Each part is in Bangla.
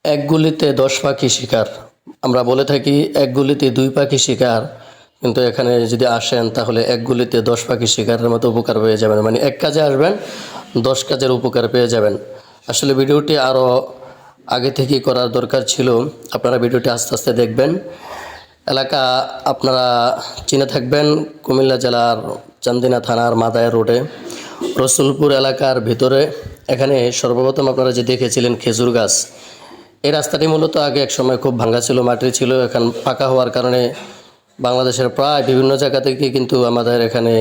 এক গুলিতে 10 পাখি শিকার। আমরা বলে থাকি এক গুলিতে 2 পাখি শিকার, কিন্তু এখানে যদি আসেন তাহলে এক গুলিতে 10 পাখি শিকারের মতো উপকার পেয়ে যাবেন। মানে এক কাজে আসবেন, 10 কাজের উপকার পেয়ে যাবেন। আসলে ভিডিওটি আরও আগে থেকেই করার দরকার ছিল। আপনারা ভিডিওটি আস্তে আস্তে দেখবেন। এলাকা আপনারা চিনে থাকবেন, কুমিল্লা জেলার চান্দিনা থানার মাদায় রোডে রসুলপুর এলাকার ভিতরে। এখানে সর্বপ্রথম আপনারা যে দেখেছিলেন খেজুর গাছ, এই রাস্তাটি মূলত আগে এক সময় খুব ভাঙ্গা ছিল, মাটির ছিল। এখন পাকা হওয়ার কারণে বাংলাদেশের প্রায় বিভিন্ন জায়গা থেকে কিন্তু আমাদের এখানে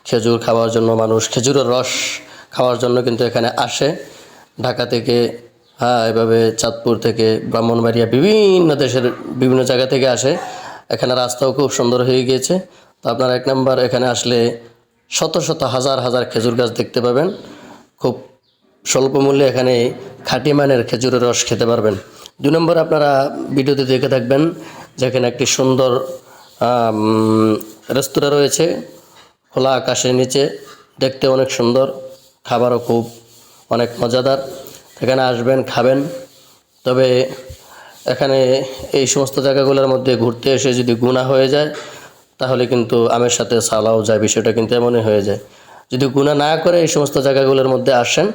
খেজুর খাওয়ার জন্য মানুষ, খেজুরের রস খাওয়ার জন্য কিন্তু এখানে আসে। ঢাকা থেকে, এভাবে চাঁদপুর থেকে, ব্রাহ্মণবাড়িয়া, বিভিন্ন দেশের বিভিন্ন জায়গা থেকে আসে। এখানে রাস্তাও খুব সুন্দর হয়ে গিয়েছে। তো আপনারা 1 নম্বর এখানে আসলে শত শত হাজার হাজার খেজুর গাছ দেখতে পাবেন। খুব স্বল্প মূল্যে এখানে খাঁটি মানের খেজুরের রস খেতে পারবেন। 2 নম্বর আপনারা ভিডিওতে দেখে থাকবেন, যেখানে একটি সুন্দর রেস্তোরাঁ রয়েছে খোলা আকাশের নিচে, দেখতে অনেক সুন্দর, খাবারও খুব অনেক মজাদার। এখানে আসবেন, খাবেন। তবে এখানে এই সমস্ত জায়গাগুলোর মধ্যে ঘুরতে এসে যদি গুনাহ হয়ে যায় তাহলে কিন্তু আমের সাথে সালাও যায়, বিষয়টা কিন্তু এমনই হয়ে যায়। যদি গুনাহ না করে এই সমস্ত জায়গাগুলোর মধ্যে আসেন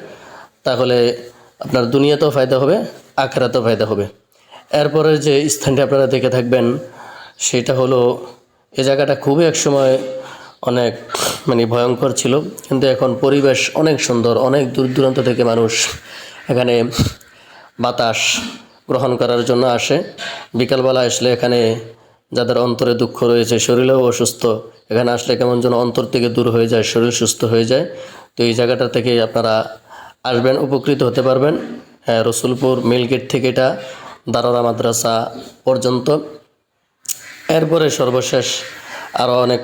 তাহলে আপনার দুনিয়াতেও ফায়দা হবে, আখিরাতেও ফায়দা হবে। এরপরে যে স্থানটি আপনারা দেখে থাকবেন সেটা হলো, এই জায়গাটা খুবই একসময় অনেক ভয়ঙ্কর ছিল, কিন্তু এখন পরিবেশ অনেক সুন্দর। অনেক দূর দূরান্ত থেকে মানুষ এখানে বাতাস গ্রহণ করার জন্য আসে। বিকালবেলা আসলে এখানে যাদের অন্তরে দুঃখ রয়েছে, শরীরেও অসুস্থ, এখানে আসলে কেমন যেন অন্তর থেকে দূর হয়ে যায়, শরীর সুস্থ হয়ে যায়। তো এই জায়গাটা থেকে আপনারা আসবেন, উপকৃত হতে পারবেন। রসুলপুর মিলগেট থেকে এটা দারোরা মাদ্রাসা পর্যন্ত। এরপরে সর্বশেষ আরও অনেক